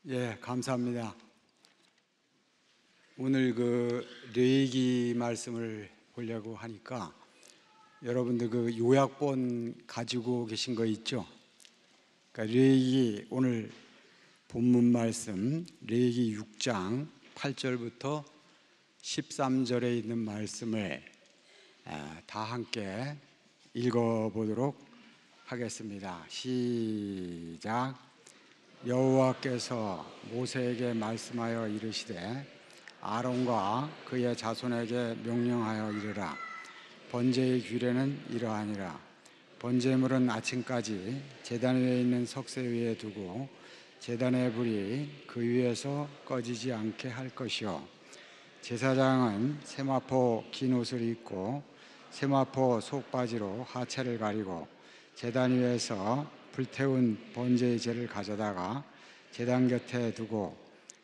예, 감사합니다. 오늘 레위기 말씀을 보려고 하니까 여러분들 요약본 가지고 계신 거 있죠? 그러니까 레위기 오늘 본문 말씀 레위기 6장 8절부터 13절에 있는 말씀을 다 함께 읽어보도록 하겠습니다. 시작. 여호와께서 모세에게 말씀하여 이르시되 아론과 그의 자손에게 명령하여 이르라. 번제의 규례는 이러하니라. 번제물은 아침까지 제단 위에 있는 석쇠 위에 두고 제단의 불이 그 위에서 꺼지지 않게 할 것이요, 제사장은 세마포 긴 옷을 입고 세마포 속바지로 하체를 가리고 제단 위에서 불태운 번제의 제를 가져다가 제단 곁에 두고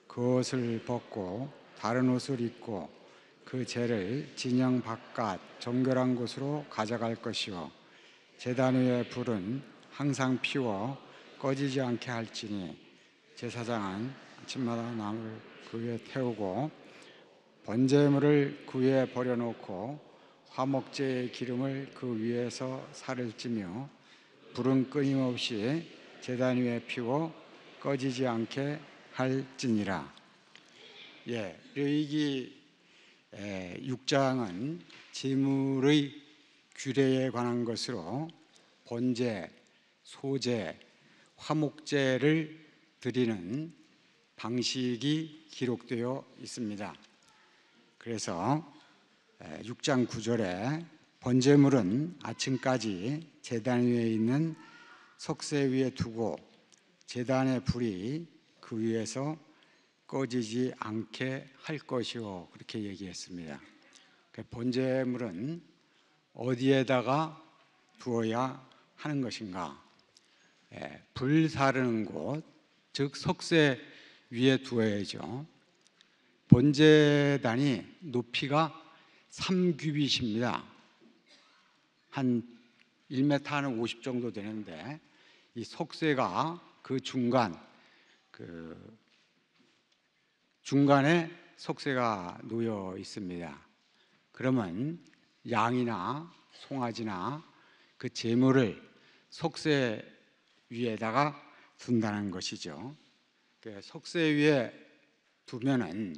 그 옷을 벗고 다른 옷을 입고 그 제를 진영 바깥 정결한 곳으로 가져갈 것이요, 제단 위의 불은 항상 피워 꺼지지 않게 할지니 제사장은 아침마다 나무를 그 위에 태우고 번제물을 그 위에 버려놓고 화목제의 기름을 그 위에서 살을 찌며 불은 끊임없이 제단 위에 피워 꺼지지 않게 할지니라. 레위기 6장은 제물의 규례에 관한 것으로 번제, 소제, 화목제를 드리는 방식이 기록되어 있습니다. 그래서 6장 9절에 번제물은 아침까지 제단 위에 있는 석쇠 위에 두고 제단의 불이 그 위에서 꺼지지 않게 할 것이요, 그렇게 얘기했습니다. 번제물은 어디에다가 두어야 하는 것인가? 불 사르는 곳, 즉 석쇠 위에 두어야죠. 번제단이 높이가 3규빗입니다. 한 1m 한 50 정도 되는데 이 석쇠가 그 중간에 석쇠가 놓여 있습니다. 그러면 양이나 송아지나 그 제물을 석쇠 위에다가 둔다는 것이죠. 석쇠 위에 두면은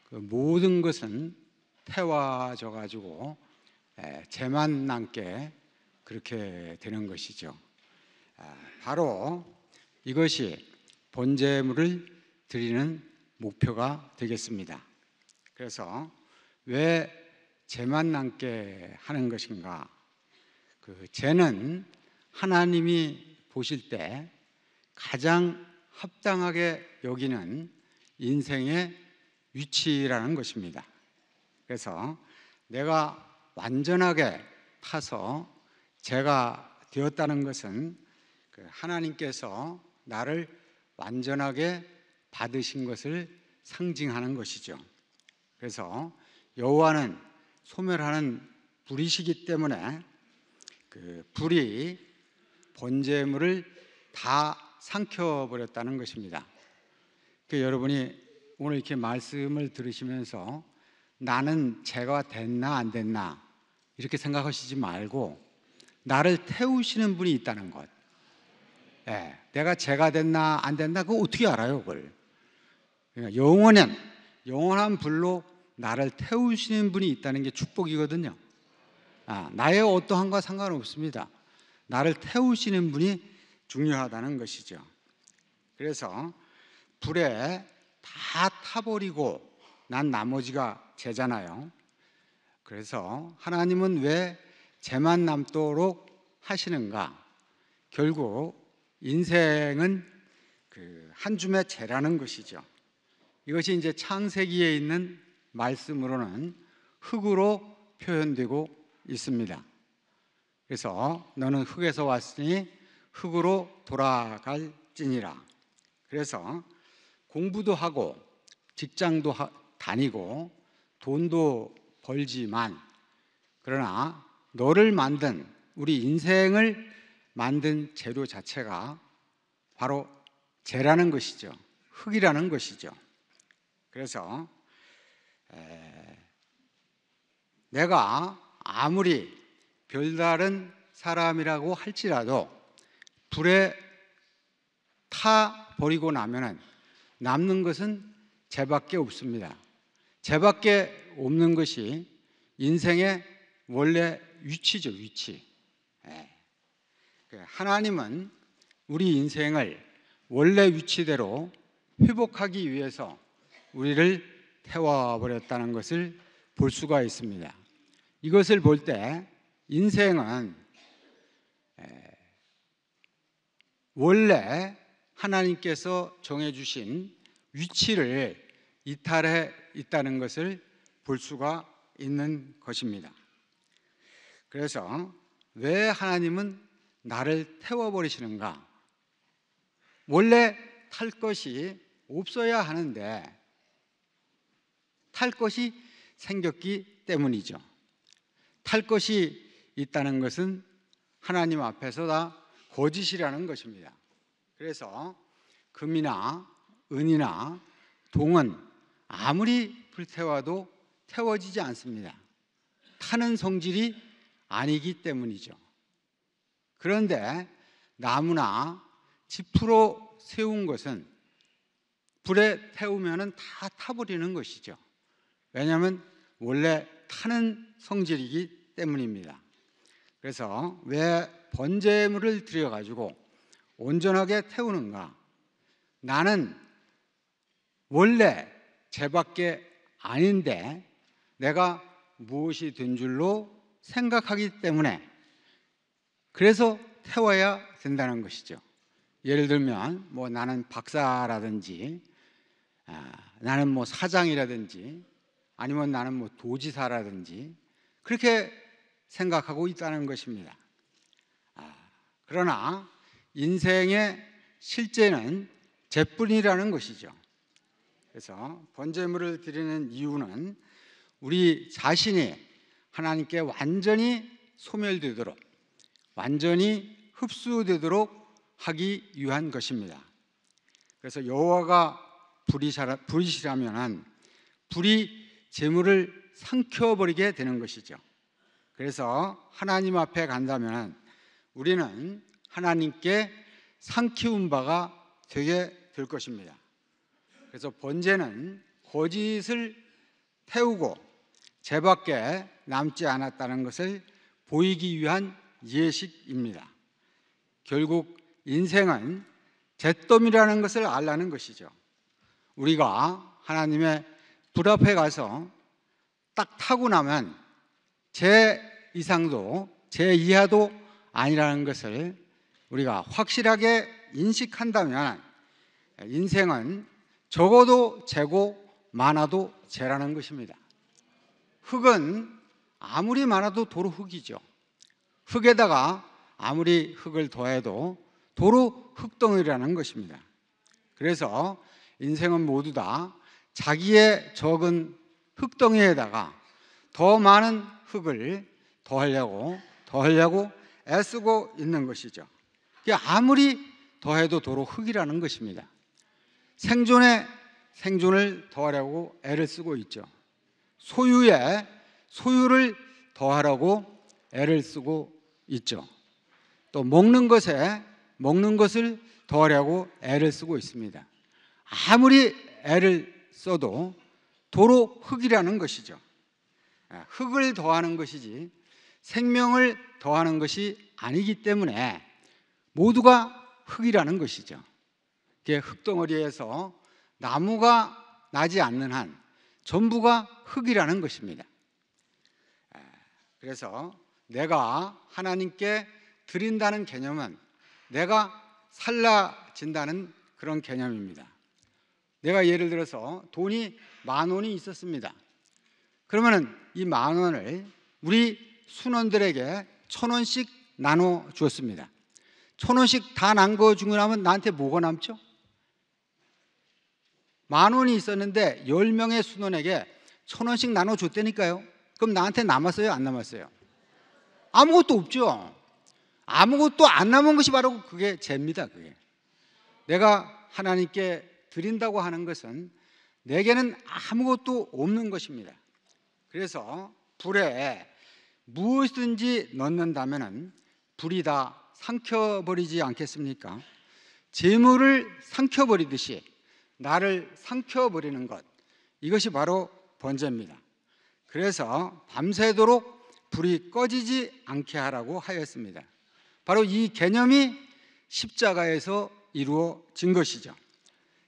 그 모든 것은 태워져 가지고 재만 남게 그렇게 되는 것이죠. 바로 이것이 번제물을 드리는 목표가 되겠습니다. 그래서 왜 재만 남게 하는 것인가? 그 재는 하나님이 보실 때 가장 합당하게 여기는 인생의 위치라는 것입니다. 그래서 내가 완전하게 타서 제가 되었다는 것은 하나님께서 나를 완전하게 받으신 것을 상징하는 것이죠. 그래서 여호와는 소멸하는 불이시기 때문에 그 불이 번제물을 다 삼켜버렸다는 것입니다. 여러분이 오늘 이렇게 말씀을 들으시면서 나는 제가 됐나 안 됐나 이렇게 생각하시지 말고 나를 태우시는 분이 있다는 것. 내가 제가 됐나 안 됐나 그거 어떻게 알아요, 그걸? 영원한 불로 나를 태우시는 분이 있다는 게 축복이거든요. 나의 어떠한과 상관없습니다. 나를 태우시는 분이 중요하다는 것이죠. 그래서 불에 다 타버리고 난 나머지가 제잖아요. 그래서 하나님은 왜 죄만 남도록 하시는가? 결국 인생은 한 줌의 죄라는 것이죠. 이것이 이제 창세기에 있는 말씀으로는 흙으로 표현되고 있습니다. 그래서 너는 흙에서 왔으니 흙으로 돌아갈지니라. 그래서 공부도 하고 직장도 다니고 돈도 벌지만 그러나 너를 만든, 우리 인생을 만든 재료 자체가 바로 죄라는 것이죠. 흙이라는 것이죠. 그래서 내가 아무리 별다른 사람이라고 할지라도 불에 타 버리고 나면은 남는 것은 죄밖에 없습니다. 죄밖에 없는 것이 인생의 원래 위치죠, 위치. 하나님은 우리 인생을 원래 위치대로 회복하기 위해서 우리를 태워버렸다는 것을 볼 수가 있습니다. 이것을 볼 때 인생은 원래 하나님께서 정해주신 위치를 이탈해 있다는 것을 볼 수가 있는 것입니다. 그래서 왜 하나님은 나를 태워버리시는가? 원래 탈 것이 없어야 하는데 탈 것이 생겼기 때문이죠. 탈 것이 있다는 것은 하나님 앞에서 다 거짓이라는 것입니다. 그래서 금이나 은이나 동은 아무리 불태워도 태워지지 않습니다. 타는 성질이 아니기 때문이죠. 그런데 나무나 지프로 세운 것은 불에 태우면 다 타버리는 것이죠. 왜냐하면 원래 타는 성질이기 때문입니다. 그래서 왜 번제물을 드려가지고 온전하게 태우는가? 나는 원래 죄밖에 아닌데 내가 무엇이 된 줄로 생각하기 때문에 그래서 태워야 된다는 것이죠. 예를 들면 나는 박사라든지 나는 사장이라든지 아니면 나는 도지사라든지 그렇게 생각하고 있다는 것입니다. 그러나 인생의 실제는 죄뿐이라는 것이죠. 그래서 번제물을 드리는 이유는 우리 자신이 하나님께 완전히 소멸되도록 완전히 흡수되도록 하기 위한 것입니다. 그래서 여호와가 불이시라면 불이 제물을 삼켜버리게 되는 것이죠. 그래서 하나님 앞에 간다면 우리는 하나님께 삼키운 바가 되게 될 것입니다. 그래서 번제는 거짓을 태우고 죄밖에 남지 않았다는 것을 보이기 위한 예식입니다. 결국 인생은 잿더미라는 것을 알라는 것이죠. 우리가 하나님의 불 앞에 가서 딱 타고 나면 제 이상도 제 이하도 아니라는 것을 우리가 확실하게 인식한다면 인생은 적어도 죄고 많아도 죄라는 것입니다. 흙은 아무리 많아도 도로 흙이죠. 흙에다가 아무리 흙을 더해도 도로 흙덩이라는 것입니다. 그래서 인생은 모두 다 자기의 적은 흙덩이에다가 더 많은 흙을 더하려고 애쓰고 있는 것이죠. 아무리 더해도 도로 흙이라는 것입니다. 생존을 더하려고 애를 쓰고 있죠. 소유를 더하려고 애를 쓰고 있죠. 또 먹는 것을 더하려고 애를 쓰고 있습니다. 아무리 애를 써도 도로 흙이라는 것이죠. 흙을 더하는 것이지 생명을 더하는 것이 아니기 때문에 모두가 흙이라는 것이죠. 흙덩어리에서 나무가 나지 않는 한 전부가 흙이라는 것입니다. 그래서 내가 하나님께 드린다는 개념은 내가 살라진다는 그런 개념입니다. 내가 예를 들어서 돈이 10,000원이 있었습니다. 그러면 이 10,000원을 우리 순원들에게 1,000원씩 나눠 주었습니다. 1,000원씩 다 나눠주고 나면 나한테 뭐가 남죠? 10,000원이 있었는데 10명의 순원에게 1,000원씩 나눠줬다니까요. 그럼 나한테 남았어요? 안 남았어요? 아무것도 없죠. 아무것도 안 남은 것이 바로 그게 죄입니다. 그게 내가 하나님께 드린다고 하는 것은 내게는 아무것도 없는 것입니다. 그래서 불에 무엇이든지 넣는다면 불이 다 삼켜버리지 않겠습니까? 재물을 삼켜버리듯이 나를 삼켜버리는 것, 이것이 바로 번제입니다. 그래서 밤새도록 불이 꺼지지 않게 하라고 하였습니다. 바로 이 개념이 십자가에서 이루어진 것이죠.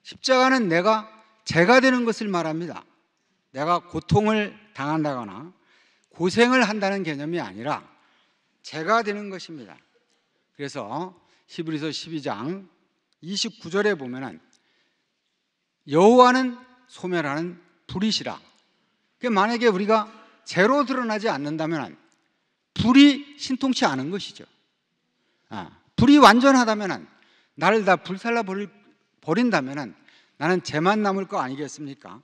십자가는 내가 죄가 되는 것을 말합니다. 내가 고통을 당한다거나 고생을 한다는 개념이 아니라 죄가 되는 것입니다. 그래서 히브리서 12장 29절에 보면은 여호와는 소멸하는 불이시라. 만약에 우리가 죄로 드러나지 않는다면 불이 신통치 않은 것이죠. 불이 완전하다면, 나를 다 불살라 버린다면 나는 죄만 남을 거 아니겠습니까?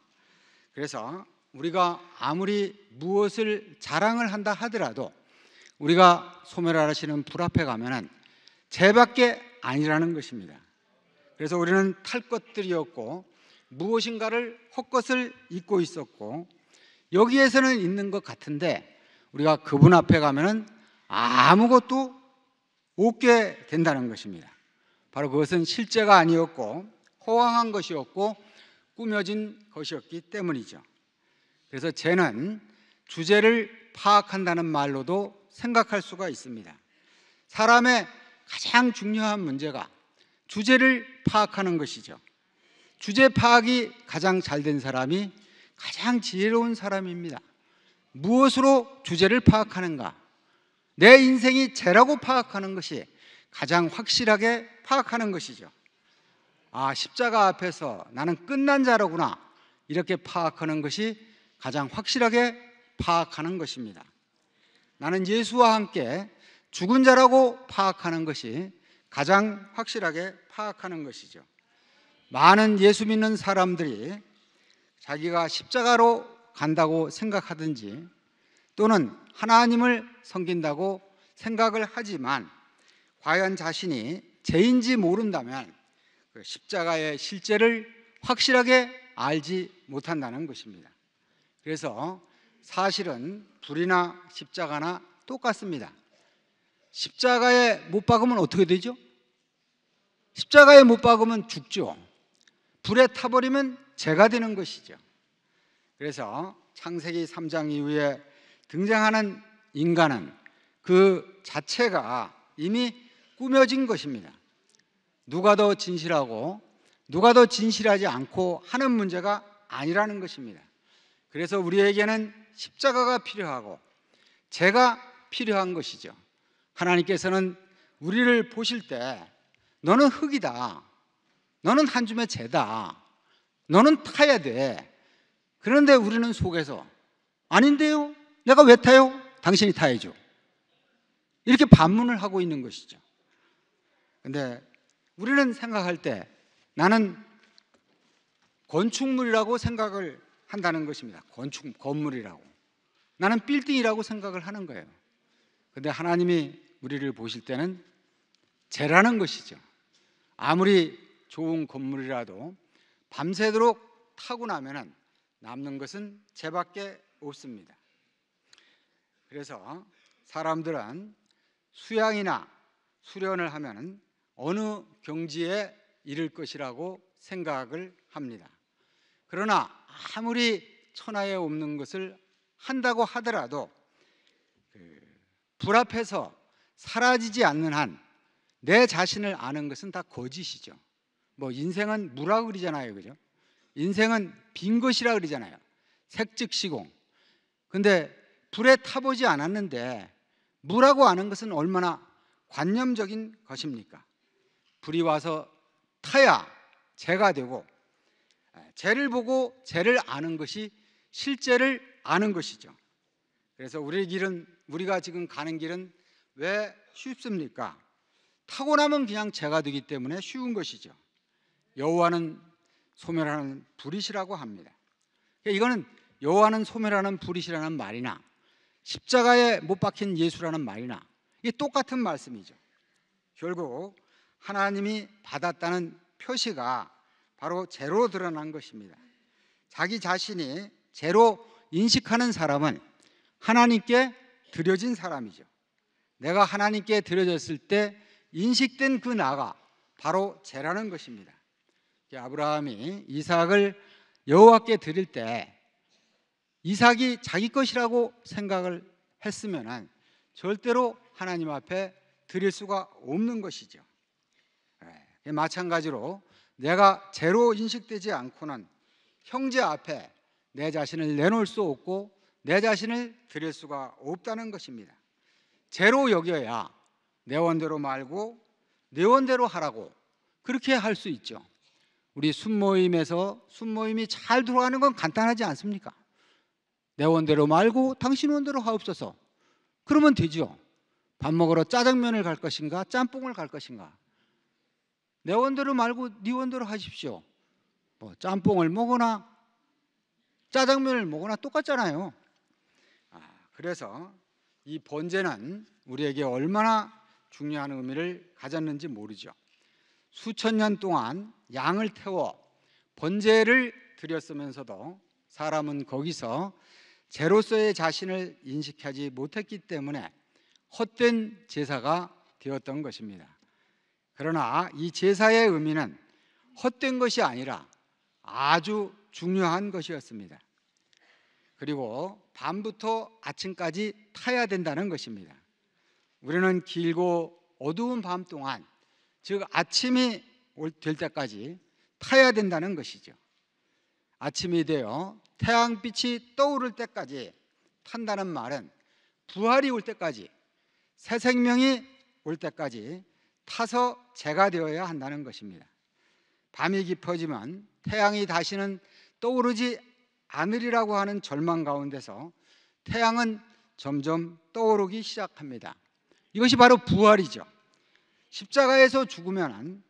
그래서 우리가 아무리 무엇을 자랑을 한다 하더라도 우리가 소멸하시는 불 앞에 가면 죄밖에 아니라는 것입니다. 그래서 우리는 탈 것들이었고 무엇인가를 헛것을 잊고 있었고 여기에서는 있는 것 같은데 우리가 그분 앞에 가면 아무것도 없게 된다는 것입니다. 바로 그것은 실제가 아니었고 허황한 것이었고 꾸며진 것이었기 때문이죠. 그래서 죄는 주제를 파악한다는 말로도 생각할 수가 있습니다. 사람의 가장 중요한 문제가 주제를 파악하는 것이죠. 주제 파악이 가장 잘 된 사람이 가장 지혜로운 사람입니다. 무엇으로 주제를 파악하는가? 내 인생이 죄라고 파악하는 것이 가장 확실하게 파악하는 것이죠. 십자가 앞에서 나는 끝난 자로구나, 이렇게 파악하는 것이 가장 확실하게 파악하는 것입니다. 나는 예수와 함께 죽은 자라고 파악하는 것이 가장 확실하게 파악하는 것이죠. 많은 예수 믿는 사람들이 자기가 십자가로 간다고 생각하든지 또는 하나님을 섬긴다고 생각을 하지만 과연 자신이 죄인지 모른다면 그 십자가의 실제를 확실하게 알지 못한다는 것입니다. 그래서 사실은 불이나 십자가나 똑같습니다. 십자가에 못 박으면 어떻게 되죠? 십자가에 못 박으면 죽죠. 불에 타버리면 죄가 되는 것이죠. 그래서 창세기 3장 이후에 등장하는 인간은 그 자체가 이미 꾸며진 것입니다. 누가 더 진실하고 누가 더 진실하지 않고 하는 문제가 아니라는 것입니다. 그래서 우리에게는 십자가가 필요하고 죄가 필요한 것이죠. 하나님께서는 우리를 보실 때 너는 흙이다, 너는 한 줌의 죄다, 너는 타야 돼. 그런데 우리는 속에서 아닌데요? 내가 왜 타요? 당신이 타야죠. 이렇게 반문을 하고 있는 것이죠. 근데 우리는 생각할 때 나는 건축물이라고 생각을 한다는 것입니다. 건물이라고. 나는 빌딩이라고 생각을 하는 거예요. 근데 하나님이 우리를 보실 때는 죄라는 것이죠. 아무리 좋은 건물이라도 밤새도록 타고 나면 남는 것은 죄밖에 없습니다. 그래서 사람들은 수양이나 수련을 하면 어느 경지에 이를 것이라고 생각을 합니다. 그러나 아무리 천하에 없는 것을 한다고 하더라도 불 앞에서 사라지지 않는 한 내 자신을 아는 것은 다 거짓이죠. 인생은 무라 그러잖아요, 그죠? 인생은 빈 것이라 그러잖아요. 색즉시공. 근데 불에 타보지 않았는데 무라고 아는 것은 얼마나 관념적인 것입니까? 불이 와서 타야 죄가 되고, 죄를 보고 죄를 아는 것이 실제를 아는 것이죠. 그래서 우리가 지금 가는 길은 왜 쉽습니까? 타고 나면 그냥 죄가 되기 때문에 쉬운 것이죠. 여호와는 소멸하는 불이시라고 합니다. 이거는 여호와는 소멸하는 불이시라는 말이나 십자가에 못 박힌 예수라는 말이나 이게 똑같은 말씀이죠. 결국 하나님이 받았다는 표시가 바로 죄로 드러난 것입니다. 자기 자신이 죄로 인식하는 사람은 하나님께 드려진 사람이죠. 내가 하나님께 드려졌을 때 인식된 그 나가 바로 죄라는 것입니다. 아브라함이 이삭을 여호와께 드릴 때 이삭이 자기 것이라고 생각을 했으면 절대로 하나님 앞에 드릴 수가 없는 것이죠. 마찬가지로 내가 죄로 인식되지 않고는 형제 앞에 내 자신을 내놓을 수 없고 내 자신을 드릴 수가 없다는 것입니다. 죄로 여겨야 내 원대로 말고 내 원대로 하라고 그렇게 할 수 있죠. 우리 순모임에서 순모임이 잘 돌아가는 건 간단하지 않습니까? 내 원대로 말고 당신 원대로 하옵소서. 그러면 되죠. 밥 먹으러 짜장면을 갈 것인가 짬뽕을 갈 것인가. 내 원대로 말고 네 원대로 하십시오. 뭐 짬뽕을 먹거나 짜장면을 먹거나 똑같잖아요. 그래서 이 번제는 우리에게 얼마나 중요한 의미를 가졌는지 모르죠. 수천 년 동안 양을 태워 번제를 드렸으면서도 사람은 거기서 죄로서의 자신을 인식하지 못했기 때문에 헛된 제사가 되었던 것입니다. 그러나 이 제사의 의미는 헛된 것이 아니라 아주 중요한 것이었습니다. 그리고 밤부터 아침까지 타야 된다는 것입니다. 우리는 길고 어두운 밤 동안, 즉 아침이 될 때까지 타야 된다는 것이죠. 아침이 되어 태양빛이 떠오를 때까지 탄다는 말은 부활이 올 때까지, 새 생명이 올 때까지 타서 재가 되어야 한다는 것입니다. 밤이 깊어지면 태양이 다시는 떠오르지 않으리라고 하는 절망 가운데서 태양은 점점 떠오르기 시작합니다. 이것이 바로 부활이죠. 십자가에서 죽으면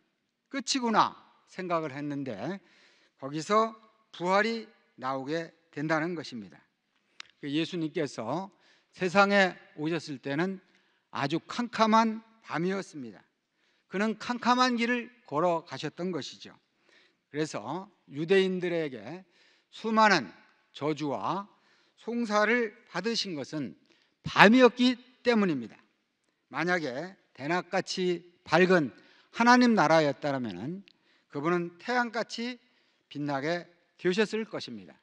끝이구나 생각을 했는데 거기서 부활이 나오게 된다는 것입니다. 예수님께서 세상에 오셨을 때는 아주 캄캄한 밤이었습니다. 그는 캄캄한 길을 걸어가셨던 것이죠. 그래서 유대인들에게 수많은 저주와 송사를 받으신 것은 밤이었기 때문입니다. 만약에 대낮같이 밝은 하나님 나라였다면 그분은 태양같이 빛나게 되셨을 것입니다.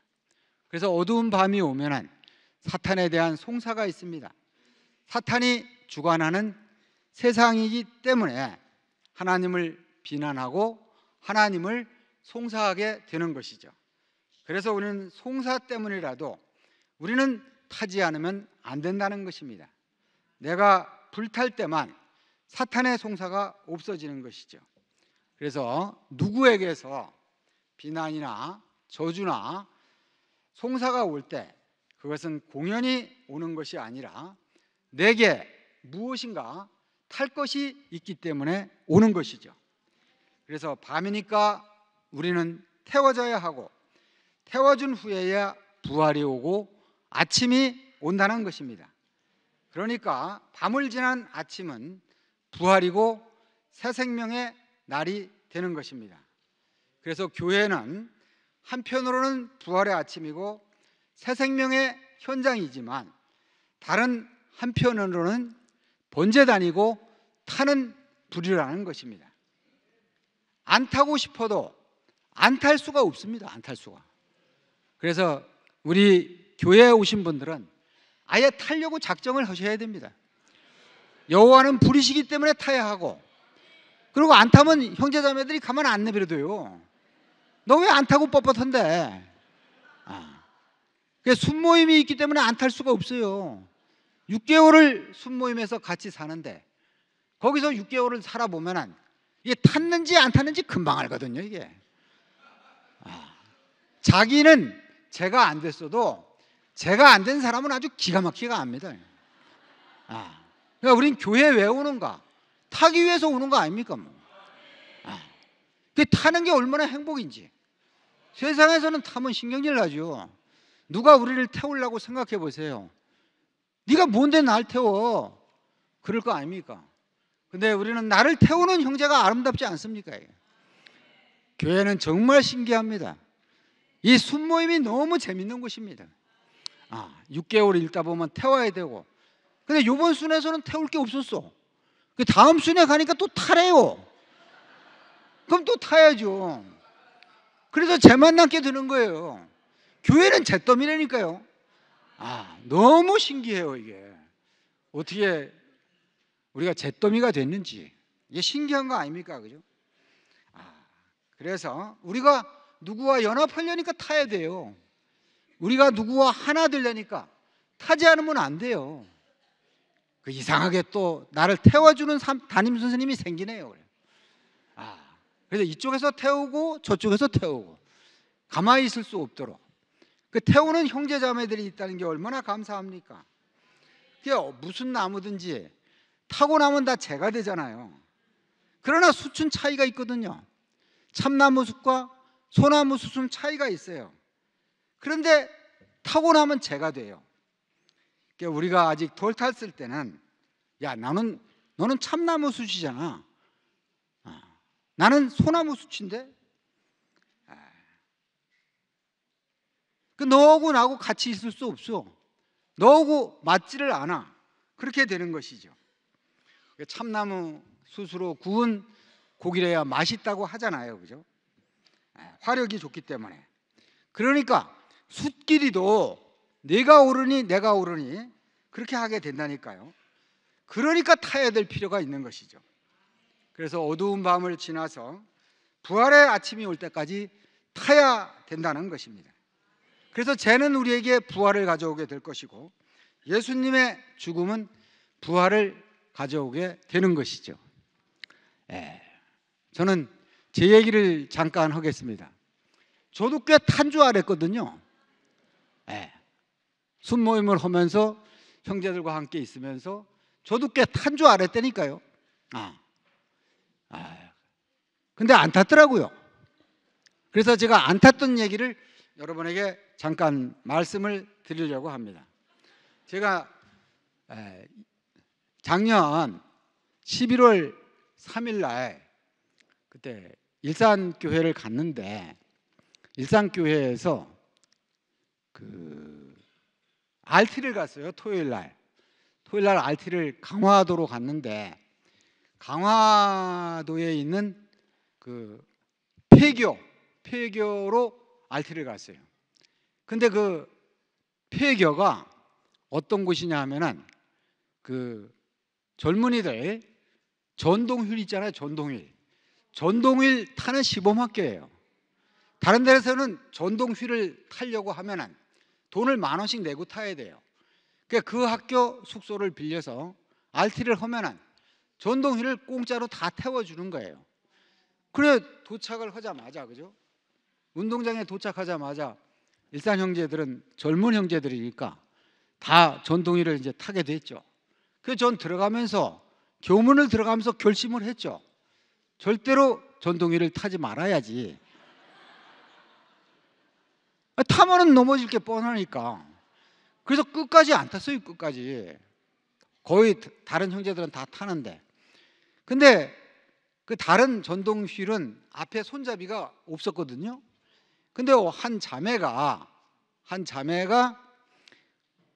그래서 어두운 밤이 오면 사탄에 대한 송사가 있습니다. 사탄이 주관하는 세상이기 때문에 하나님을 비난하고 하나님을 송사하게 되는 것이죠. 그래서 우리는 송사 때문이라도 우리는 타지 않으면 안 된다는 것입니다. 내가 불탈 때만 사탄의 송사가 없어지는 것이죠. 그래서 누구에게서 비난이나 저주나 송사가 올 때 그것은 공연히 오는 것이 아니라 내게 무엇인가 탈 것이 있기 때문에 오는 것이죠. 그래서 밤이니까 우리는 태워져야 하고 태워준 후에야 부활이 오고 아침이 온다는 것입니다. 그러니까 밤을 지난 아침은 부활이고 새 생명의 날이 되는 것입니다. 그래서 교회는 한편으로는 부활의 아침이고 새 생명의 현장이지만 다른 한편으로는 번제단이고 타는 불이라는 것입니다. 안 타고 싶어도 안 탈 수가 없습니다. 안 탈 수가. 그래서 우리 교회에 오신 분들은 아예 타려고 작정을 하셔야 됩니다. 여호와는 불이시기 때문에 타야 하고, 그리고 안 타면 형제자매들이 가만 안 내버려둬요. 너 왜 안 타고 뻣뻣한데? 순모임이 있기 때문에 안 탈 수가 없어요. 6개월을 순모임에서 같이 사는데 거기서 6개월을 살아보면 이게 탔는지 안 탔는지 금방 알거든요. 이게 자기는 죄가 안 됐어도 죄가 안 된 사람은 아주 기가 막히게 압니다. 그러니까 우린 교회에 왜 오는가? 타기 위해서 오는 거 아닙니까? 그 타는 게 얼마나 행복인지. 세상에서는 타면 신경질 나죠. 누가 우리를 태우려고 생각해 보세요. 네가 뭔데 날 태워? 그럴 거 아닙니까? 근데 우리는 나를 태우는 형제가 아름답지 않습니까? 교회는 정말 신기합니다. 이 순모임이 너무 재밌는 곳입니다. 6개월 읽다 보면 태워야 되고, 근데 이번 순에서는 태울 게 없었어. 그 다음 순에 가니까 또 타래요. 그럼 또 타야죠. 그래서 쟤만 남게 되는 거예요. 교회는 잿더미라니까요. 너무 신기해요. 이게 어떻게 우리가 잿더미가 됐는지, 이게 신기한 거 아닙니까? 그죠? 그래서 우리가 누구와 연합하려니까 타야 돼요. 우리가 누구와 하나 되려니까 타지 않으면 안 돼요. 그 이상하게 또 나를 태워주는 담임 선생님이 생기네요. 그래서 이쪽에서 태우고 저쪽에서 태우고 가만히 있을 수 없도록 그 태우는 형제 자매들이 있다는 게 얼마나 감사합니까? 그게 무슨 나무든지 타고 나면 다 재가 되잖아요. 그러나 숯은 차이가 있거든요. 참나무 숯과 소나무 숯은 차이가 있어요. 그런데 타고 나면 재가 돼요. 그러니까 우리가 아직 덜 탔을 때는, 야, 너는 참나무 숯이잖아. 나는 소나무 숯인데, 너하고 나하고 같이 있을 수 없어. 너하고 맞지를 않아. 그렇게 되는 것이죠. 참나무 숯으로 구운 고기래야 맛있다고 하잖아요. 그죠? 화력이 좋기 때문에. 그러니까 숯끼리도 내가 오르니 내가 오르니 그렇게 하게 된다니까요. 그러니까 타야 될 필요가 있는 것이죠. 그래서 어두운 밤을 지나서 부활의 아침이 올 때까지 타야 된다는 것입니다. 그래서 쟤는 우리에게 부활을 가져오게 될 것이고, 예수님의 죽음은 부활을 가져오게 되는 것이죠. 저는 제 얘기를 잠깐 하겠습니다. 저도 꽤 탄 줄 알았거든요. 순모임을 하면서 형제들과 함께 있으면서 저도 꽤 탄 줄 알았다니까요. 근데 안 탔더라고요. 그래서 제가 안 탔던 얘기를 여러분에게 잠깐 말씀을 드리려고 합니다. 제가 작년 11월 3일 날 그때 일산교회를 갔는데, 일산교회에서 그 RT를 갔어요. 토요일 날 RT를 강화도로 갔는데, 강화도에 있는 그 폐교로 RT를 갔어요. 근데 그 폐교가 어떤 곳이냐 하면은 그 젊은이들 전동휠 있잖아요. 전동휠 타는 시범학교예요. 다른 데서는 전동휠을 타려고 하면은 돈을 10,000원씩 내고 타야 돼요. 그러니까 그 학교 숙소를 빌려서 RT를 하면은 전동휠을 공짜로 다 태워주는 거예요. 그래 도착을 하자마자, 그죠? 운동장에 도착하자마자 일산 형제들은 젊은 형제들이니까 다 전동휠을 이제 타게 됐죠. 그래서 전 교문을 들어가면서 결심을 했죠. 절대로 전동휠을 타지 말아야지. 타면은 넘어질 게 뻔하니까. 그래서 끝까지 안 탔어요. 끝까지. 거의 다른 형제들은 다 타는데. 근데 그 다른 전동휠은 앞에 손잡이가 없었거든요. 근데 한 자매가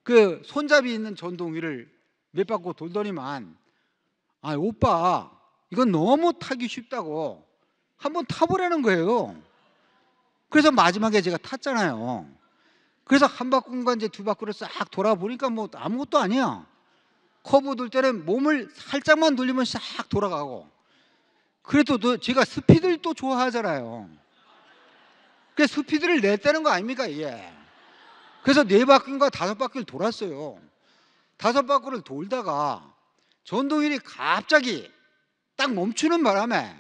그 손잡이 있는 전동휠을 몇 바퀴 돌더니만, 오빠 이건 너무 타기 쉽다고 한번 타보라는 거예요. 그래서 마지막에 제가 탔잖아요. 그래서 한 바퀴인가 이제 두 바퀴를 싹 돌아보니까 뭐 아무것도 아니야. 커브 돌 때는 몸을 살짝만 돌리면 싹 돌아가고. 그래도 제가 스피드를 또 좋아하잖아요. 그 스피드를 냈다는 거 아닙니까 이게? 그래서 4바퀴인가 5바퀴를 돌았어요. 5바퀴를 돌다가 전동휠이 갑자기 딱 멈추는 바람에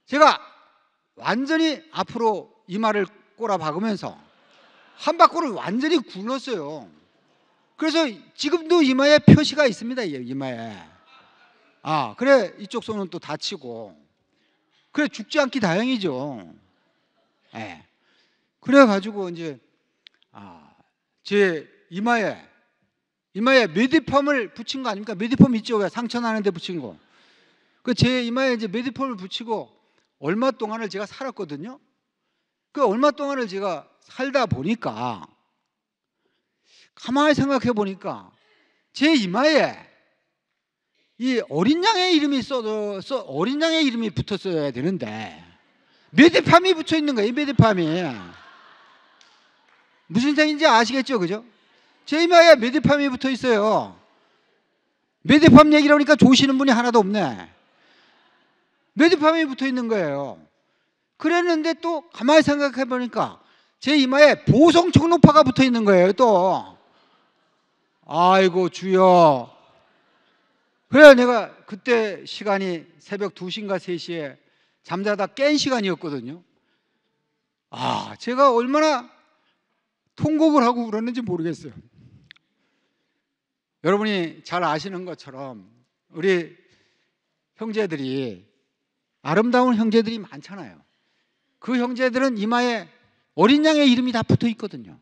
제가 완전히 앞으로 이마를 꼬라박으면서 한 바퀴를 완전히 굴렀어요. 그래서 지금도 이마에 표시가 있습니다. 이마에. 그래 이쪽 손은 또 다치고, 그래 죽지 않기 다행이죠. 그래가지고 이제 제 이마에 메디펌을 붙인 거 아닙니까? 메디펌 있죠? 왜 상처 나는데 붙인 거. 그 제 이마에 이제 메디펌을 붙이고 얼마 동안을 제가 살았거든요. 그 얼마 동안을 제가 살다 보니까 가만히 생각해 보니까 제 이마에 이 어린 양의 이름이 어린 양의 이름이 붙었어야 되는데 메디팜이 붙어 있는 거예요. 메디팜이. 무슨 생인지 아시겠죠, 그죠? 제 이마에 메디팜이 붙어 있어요. 메디팜 얘기를 하니까 조시는 분이 하나도 없네. 메디팜이 붙어 있는 거예요. 그랬는데 또 가만히 생각해 보니까 제 이마에 보성 청록파가 붙어 있는 거예요. 또 아이고 주여. 그래 내가 그때 시간이 새벽 2시인가 3시에 잠자다 깬 시간이었거든요. 제가 얼마나 통곡을 하고 울었는지 모르겠어요. 여러분이 잘 아시는 것처럼 우리 형제들이, 아름다운 형제들이 많잖아요. 그 형제들은 이마에 어린 양의 이름이 다 붙어 있거든요.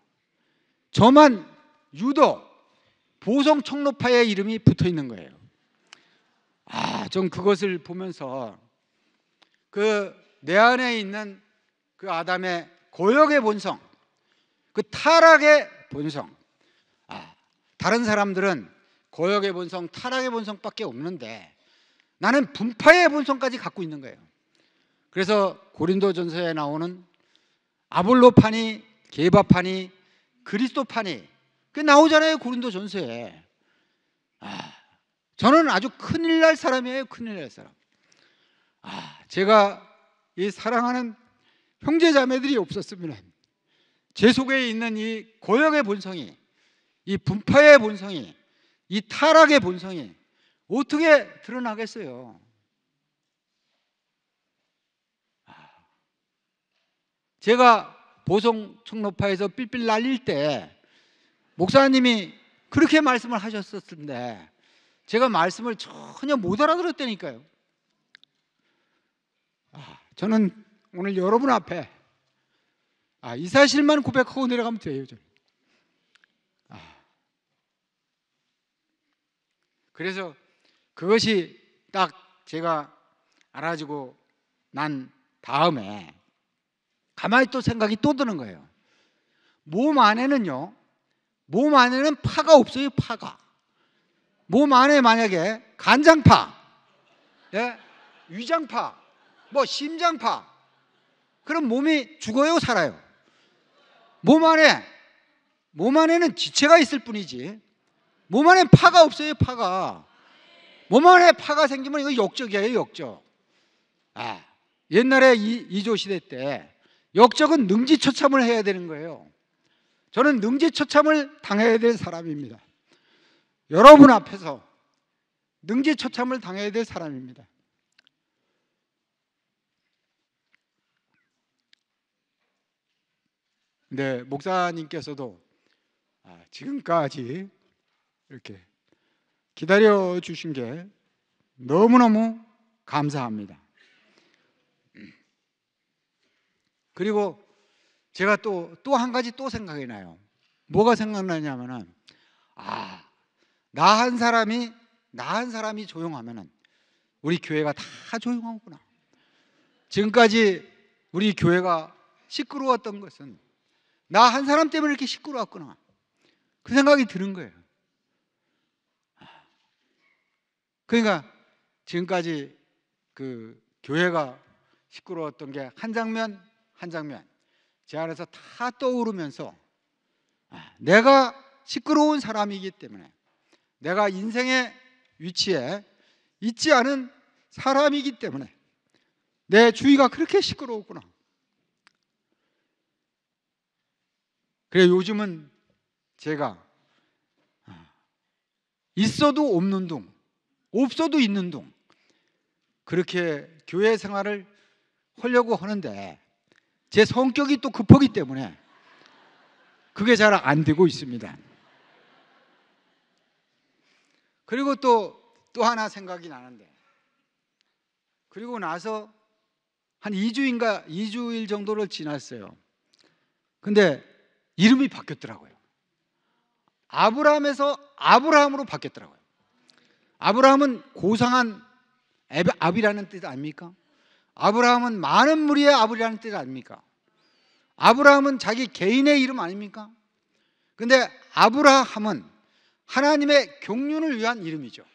저만 유독 보성 청록파의 이름이 붙어 있는 거예요. 좀 그것을 보면서 내 안에 있는 그 아담의 고역의 본성, 그 타락의 본성. 다른 사람들은 고역의 본성, 타락의 본성밖에 없는데 나는 분파의 본성까지 갖고 있는 거예요. 그래서 고린도전서에 나오는 아볼로파니, 게바파니, 그리스도파니, 그게 나오잖아요. 고린도전서에. 저는 아주 큰일 날 사람이에요. 큰일 날 사람. 제가 이 사랑하는 형제 자매들이 없었으면 제 속에 있는 이 고역의 본성이, 이 분파의 본성이, 이 타락의 본성이 어떻게 드러나겠어요? 제가 보성 청록파에서 삘삘 날릴 때 목사님이 그렇게 말씀을 하셨었는데 제가 말씀을 전혀 못 알아들었다니까요. 저는 오늘 여러분 앞에 이 사실만 고백하고 내려가면 돼요. 그래서 그것이 딱 제가 알아지고 난 다음에 가만히 또 생각이 또 드는 거예요. 몸 안에는 파가 없어요. 파가. 몸 안에 만약에 간장파, 위장파, 심장파, 그럼 몸이 죽어요, 살아요? 몸 안에는 지체가 있을 뿐이지 몸 안에 파가 없어요. 파가. 몸 안에 파가 생기면 이거 역적이에요. 역적. 옛날에 이조 시대 때 역적은 능지처참을 해야 되는 거예요. 저는 능지처참을 당해야 될 사람입니다. 여러분 앞에서 능지처참을 당해야 될 사람입니다. 네, 목사님께서도 지금까지 이렇게 기다려 주신 게 너무너무 감사합니다. 그리고 제가 또 한 가지 또 생각이 나요. 뭐가 생각나냐면은 나 한 사람이 조용하면은 우리 교회가 다 조용하구나. 지금까지 우리 교회가 시끄러웠던 것은 나 한 사람 때문에 이렇게 시끄러웠구나. 그 생각이 드는 거예요. 그러니까 지금까지 그 교회가 시끄러웠던 게 한 장면 한 장면 제 안에서 다 떠오르면서 내가 시끄러운 사람이기 때문에, 내가 인생의 위치에 있지 않은 사람이기 때문에 내 주위가 그렇게 시끄러웠구나. 그래 요즘은 제가 있어도 없는 둥, 없어도 있는 둥, 그렇게 교회 생활을 하려고 하는데 제 성격이 또 급하기 때문에 그게 잘 안 되고 있습니다. 그리고 또 하나 생각이 나는데, 그리고 나서 한 2주일 정도를 지났어요. 근데 이름이 바뀌었더라고요. 아브라함에서 아브라함으로 바뀌었더라고요. 아브라함은 고상한 압이라는 뜻 아닙니까? 아브라함은 많은 무리의 아버지라는 뜻 아닙니까? 아브라함은 자기 개인의 이름 아닙니까? 근데 아브라함은 하나님의 경륜을 위한 이름이죠.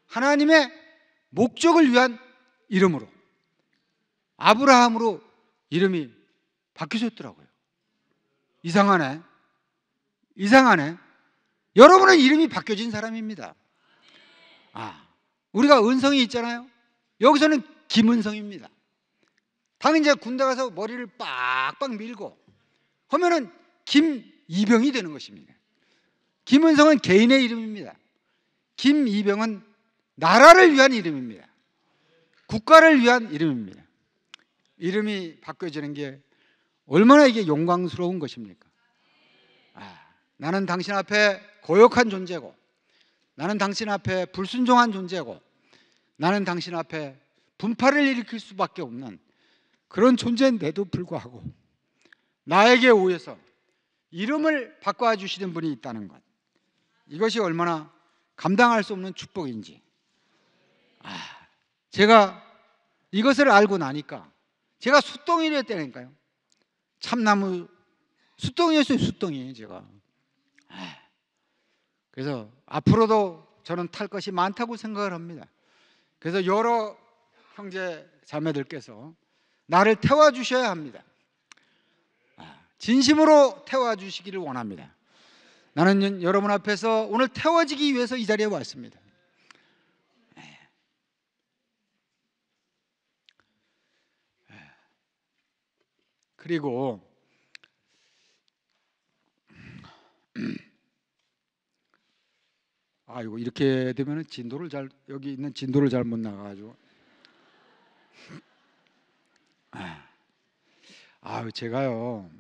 하나님의 목적을 위한 이름으로 아브라함으로 이름이 바뀌셨더라고요. 이상하네. 이상하네. 여러분은 이름이 바뀌어진 사람입니다. 우리가 은성이 있잖아요. 여기서는 김은성입니다. 당연히 이제 군대 가서 머리를 빡빡 밀고 하면은 김이병이 되는 것입니다. 김은성은 개인의 이름입니다. 김이병은 나라를 위한 이름입니다. 국가를 위한 이름입니다. 이름이 바뀌어지는 게 얼마나 이게 영광스러운 것입니까? 나는 당신 앞에 고역한 존재고, 나는 당신 앞에 불순종한 존재고, 나는 당신 앞에 분파를 일으킬 수밖에 없는 그런 존재인데도 불구하고 나에게 오해서 이름을 바꿔주시는 분이 있다는 것, 이것이 얼마나 감당할 수 없는 축복인지. 제가 이것을 알고 나니까 제가 숫덩이를 했다니까요. 참나무 숫덩이였어요. 숫덩이. 제가 그래서 앞으로도 저는 탈 것이 많다고 생각을 합니다. 그래서 여러 형제 자매들께서 나를 태워주셔야 합니다. 진심으로 태워주시기를 원합니다. 나는 여러분 앞에서 오늘 태워지기 위해서 이 자리에 왔습니다. 그리고 이거 이렇게 되면 여기 있는 진도를 잘 못 나가가지고 제가요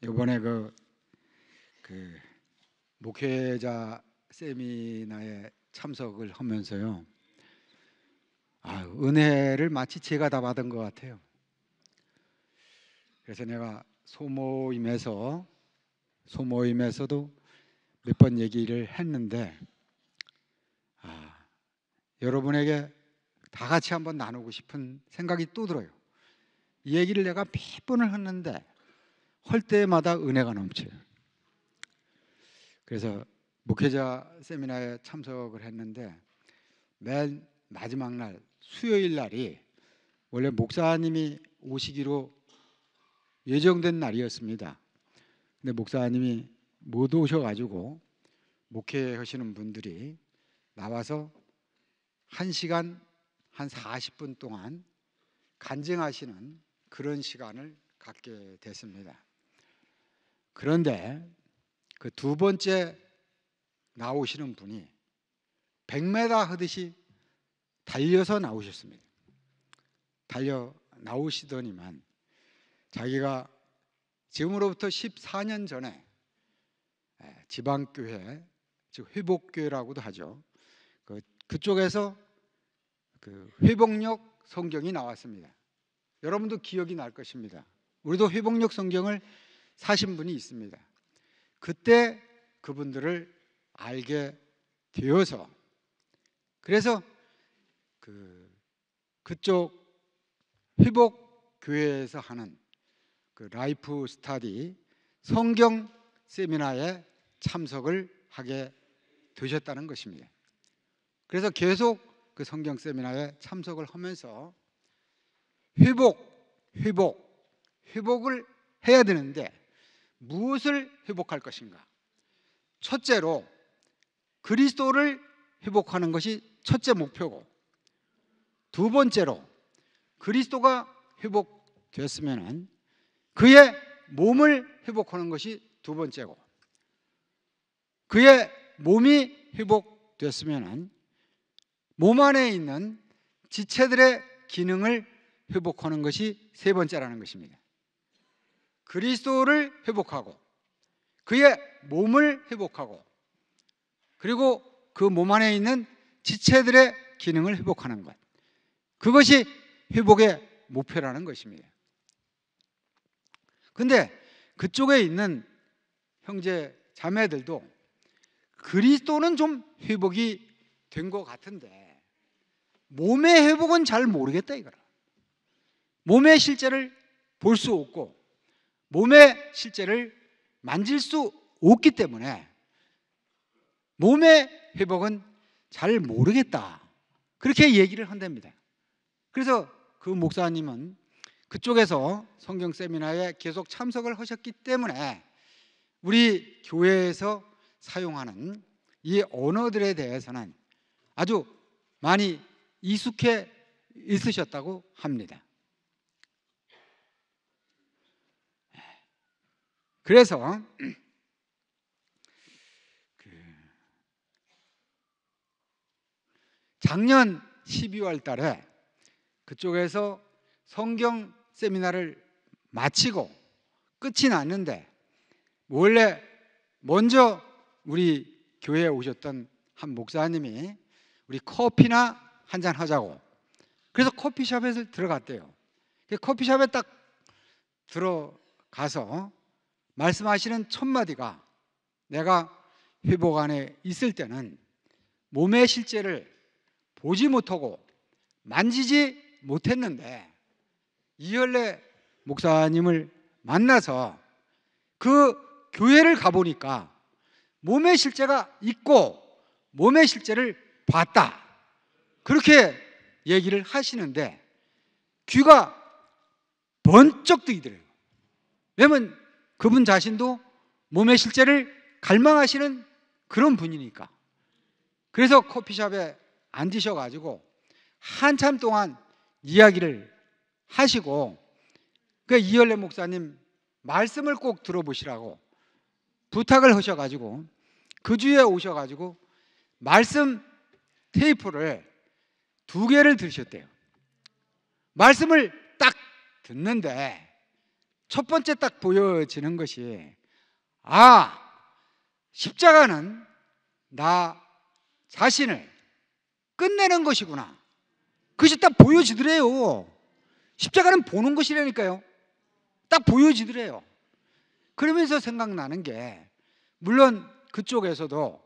이번에 그 목회자 세미나에 참석을 하면서요 은혜를 마치 제가 다 받은 것 같아요. 그래서 내가 소모임에서도 몇 번 얘기를 했는데 여러분에게 다 같이 한번 나누고 싶은 생각이 또 들어요. 이 얘기를 내가 몇 번을 했는데 할 때마다 은혜가 넘쳐요. 그래서 목회자 세미나에 참석을 했는데 맨 마지막 날 수요일 날이 원래 목사님이 오시기로 예정된 날이었습니다. 근데 목사님이 못 오셔가지고 목회하시는 분들이 나와서 1시간 한 40분 동안 간증하시는 그런 시간을 갖게 됐습니다. 그런데 그 두 번째 나오시는 분이 100m 하듯이 달려서 나오셨습니다. 달려 나오시더니만 자기가 지금으로부터 14년 전에 지방교회, 즉 회복교회라고도 하죠. 그쪽에서 그 회복력 성경이 나왔습니다. 여러분도 기억이 날 것입니다. 우리도 회복력 성경을 사신 분이 있습니다. 그때 그분들을 알게 되어서 그래서 그쪽 회복교회에서 하는 그 라이프 스타디 성경 세미나에 참석을 하게 되셨다는 것입니다. 그래서 계속 그 성경 세미나에 참석을 하면서 회복을 해야 되는데 무엇을 회복할 것인가? 첫째로 그리스도를 회복하는 것이 첫째 목표고, 두 번째로 그리스도가 회복됐으면 그의 몸을 회복하는 것이 두 번째고, 그의 몸이 회복됐으면 몸 안에 있는 지체들의 기능을 회복하는 것이 세 번째라는 것입니다. 그리스도를 회복하고 그의 몸을 회복하고 그리고 그 몸 안에 있는 지체들의 기능을 회복하는 것, 그것이 회복의 목표라는 것입니다. 근데 그쪽에 있는 형제 자매들도 그리스도는 좀 회복이 된 것 같은데 몸의 회복은 잘 모르겠다 이거라. 몸의 실제를 볼 수 없고 몸의 실제를 만질 수 없기 때문에 몸의 회복은 잘 모르겠다, 그렇게 얘기를 한답니다. 그래서 그 목사님은 그쪽에서 성경 세미나에 계속 참석을 하셨기 때문에 우리 교회에서 사용하는 이 언어들에 대해서는 아주 많이 익숙해 있으셨다고 합니다. 그래서 작년 12월 달에 그쪽에서 성경 세미나를 마치고 끝이 났는데 원래 먼저 우리 교회에 오셨던 한 목사님이 우리 커피나 한잔 하자고, 그래서 커피숍에 들어갔대요. 커피숍에 딱 들어가서 말씀하시는 첫 마디가, 내가 회복 안에 있을 때는 몸의 실제를 보지 못하고 만지지 못했는데 이현래 목사님을 만나서 그 교회를 가보니까 몸의 실제가 있고 몸의 실제를 봤다, 그렇게 얘기를 하시는데 귀가 번쩍 뜨이더래요. 왜냐면 그분 자신도 몸의 실제를 갈망하시는 그런 분이니까. 그래서 커피숍에 앉으셔가지고 한참 동안 이야기를 하시고, 그 이현래 목사님 말씀을 꼭 들어보시라고 부탁을 하셔가지고 그 주에 오셔가지고 말씀 테이프를 2개를 들으셨대요. 말씀을 딱 듣는데 첫 번째 딱 보여지는 것이, 십자가는 나 자신을 끝내는 것이구나, 그것이 딱 보여지더래요. 십자가는 보는 것이라니까요. 딱 보여지더래요. 그러면서 생각나는 게, 물론 그쪽에서도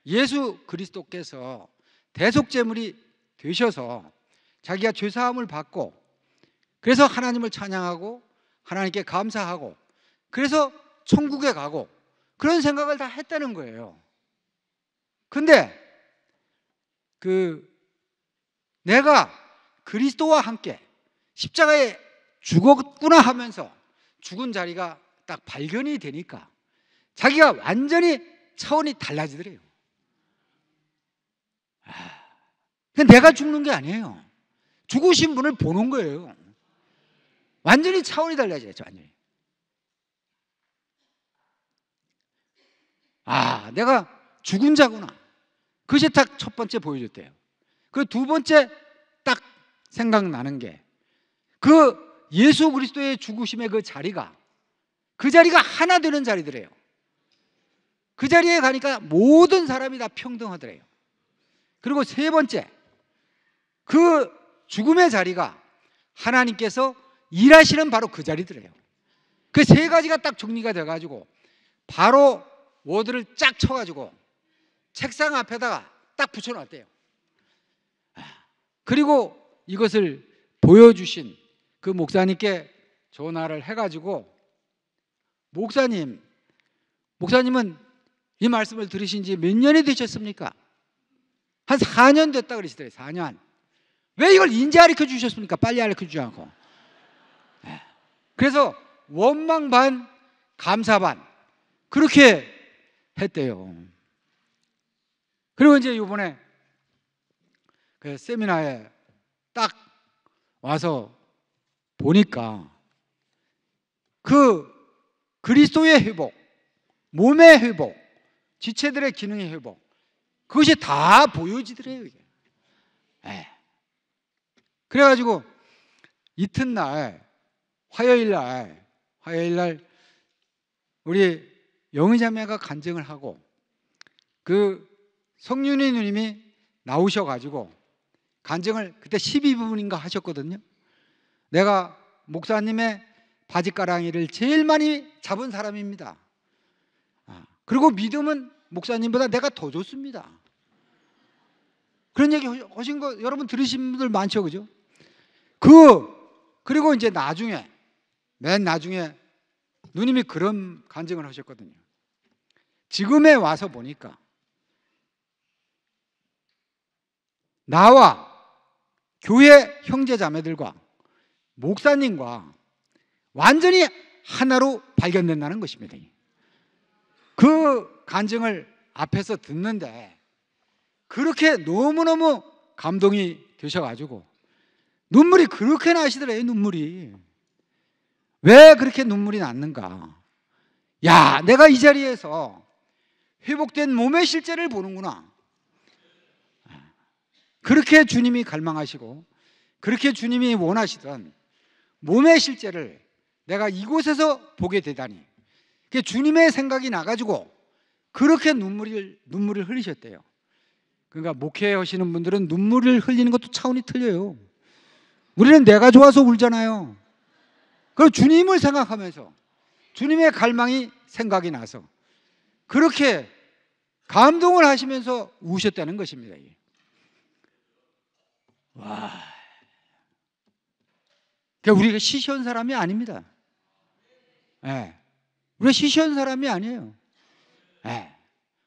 예수 그리스도께서 대속제물이 되셔서 자기가 죄사함을 받고 그래서 하나님을 찬양하고 하나님께 감사하고 그래서 천국에 가고 그런 생각을 다 했다는 거예요. 근데 내가 그리스도와 함께 십자가에 죽었구나 하면서 죽은 자리가 딱 발견이 되니까 자기가 완전히 차원이 달라지더래요. 근데 내가 죽는 게 아니에요. 죽으신 분을 보는 거예요. 완전히 차원이 달라져야죠. 완전히. 내가 죽은 자구나, 그것이 딱 첫 번째 보여줬대요. 그 두 번째 딱 생각나는 게, 그 예수 그리스도의 죽으심의 그 자리가 하나 되는 자리더래요. 그 자리에 가니까 모든 사람이 다 평등하더래요. 그리고 세 번째, 그 죽음의 자리가 하나님께서 일하시는 바로 그 자리더래요. 그 세 가지가 딱 정리가 돼가지고 바로 워드를 쫙 쳐가지고 책상 앞에다가 딱 붙여놨대요. 그리고 이것을 보여주신 그 목사님께 전화를 해가지고, 목사님은 이 말씀을 들으신 지 몇 년이 되셨습니까? 한 4년 됐다 그러시더래요. 4년. 왜 이걸 인제 가르쳐 주셨습니까? 빨리 가르쳐 주지 않고. 그래서 원망 반 감사 반 그렇게 했대요. 그리고 이제 이번에 그 세미나에 딱 와서 보니까 그 그리스도의 회복, 몸의 회복, 지체들의 기능의 회복, 그것이 다 보여지더래요. 이게. 그래가지고 이튿날 화요일 날 우리 영의자매가 간증을 하고 그 성윤희 누님이 나오셔가지고 간증을 그때 12분인가 하셨거든요. 내가 목사님의 바지가랑이를 제일 많이 잡은 사람입니다. 그리고 믿음은 목사님보다 내가 더 좋습니다. 그런 얘기 하신 거 여러분 들으신 분들 많죠, 그죠? 그 그리고 이제 나중에, 맨 나중에 누님이 그런 간증을 하셨거든요. 지금에 와서 보니까 나와 교회 형제 자매들과 목사님과 완전히 하나로 발견된다는 것입니다. 그 간증을 앞에서 듣는데 그렇게 너무너무 감동이 되셔가지고 눈물이 그렇게 나시더래요. 눈물이. 왜 그렇게 눈물이 났는가? 야, 내가 이 자리에서 회복된 몸의 실제를 보는구나. 그렇게 주님이 갈망하시고 그렇게 주님이 원하시던 몸의 실제를 내가 이곳에서 보게 되다니, 주님의 생각이 나가지고 그렇게 눈물을 흘리셨대요. 그러니까 목회하시는 분들은 눈물을 흘리는 것도 차원이 틀려요. 우리는 내가 좋아서 울잖아요. 그럼 주님을 생각하면서 주님의 갈망이 생각이 나서 그렇게 감동을 하시면서 우셨다는 것입니다. 와, 그러니까 우리가 시시한 사람이 아닙니다. 네. 우리가 시시한 사람이 아니에요. 네.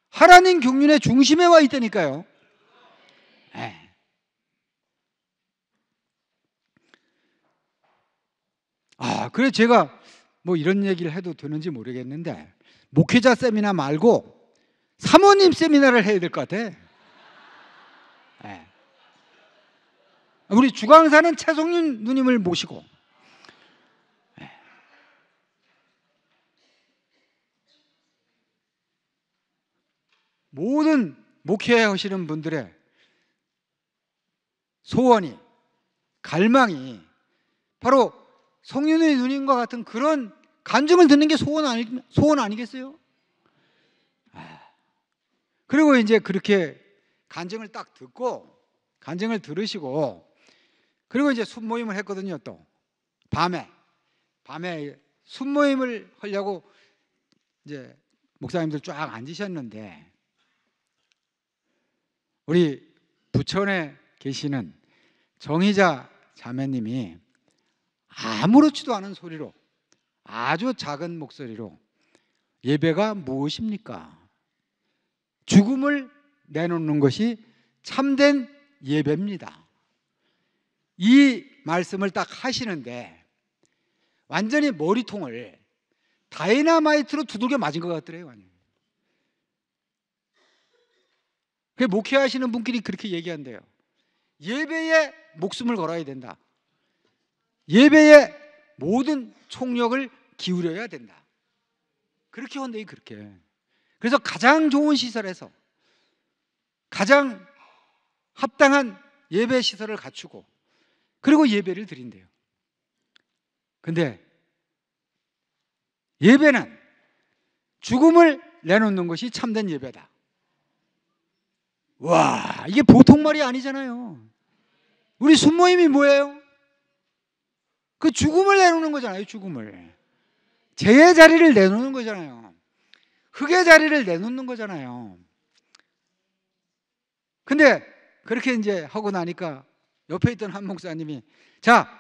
하나님 경륜의 중심에 와 있다니까요. 네. 그래 제가 뭐 이런 얘기를 해도 되는지 모르겠는데 목회자 세미나 말고 사모님 세미나를 해야 될 것 같아. 네. 우리 주강사는 최성윤 누님을 모시고 모든 목회하시는 분들의 소원이, 갈망이 바로 성윤의 누님과 같은 그런 간증을 듣는 게 소원 아니겠어요? 그리고 이제 그렇게 간증을 딱 듣고 간증을 들으시고 그리고 이제 순모임을 했거든요. 또 밤에 순모임을 하려고 이제 목사님들 쫙 앉으셨는데 우리 부천에 계시는 정희자 자매님이 아무렇지도 않은 소리로 아주 작은 목소리로 예배가 무엇입니까? 죽음을 내놓는 것이 참된 예배입니다. 이 말씀을 딱 하시는데 완전히 머리통을 다이너마이트로 두들겨 맞은 것 같더래요. 목회하시는 분끼리 그렇게 얘기한대요. 예배에 목숨을 걸어야 된다. 예배에 모든 총력을 기울여야 된다. 그렇게 한대요. 그렇게. 그래서 가장 좋은 시설에서 가장 합당한 예배 시설을 갖추고 그리고 예배를 드린대요. 근데 예배는 죽음을 내놓는 것이 참된 예배다. 와, 이게 보통 말이 아니잖아요. 우리 순모임이 뭐예요? 그 죽음을 내놓는 거잖아요. 죽음을. 죄의 자리를 내놓는 거잖아요. 흑의 자리를 내놓는 거잖아요. 근데 그렇게 이제 하고 나니까 옆에 있던 한 목사님이 자,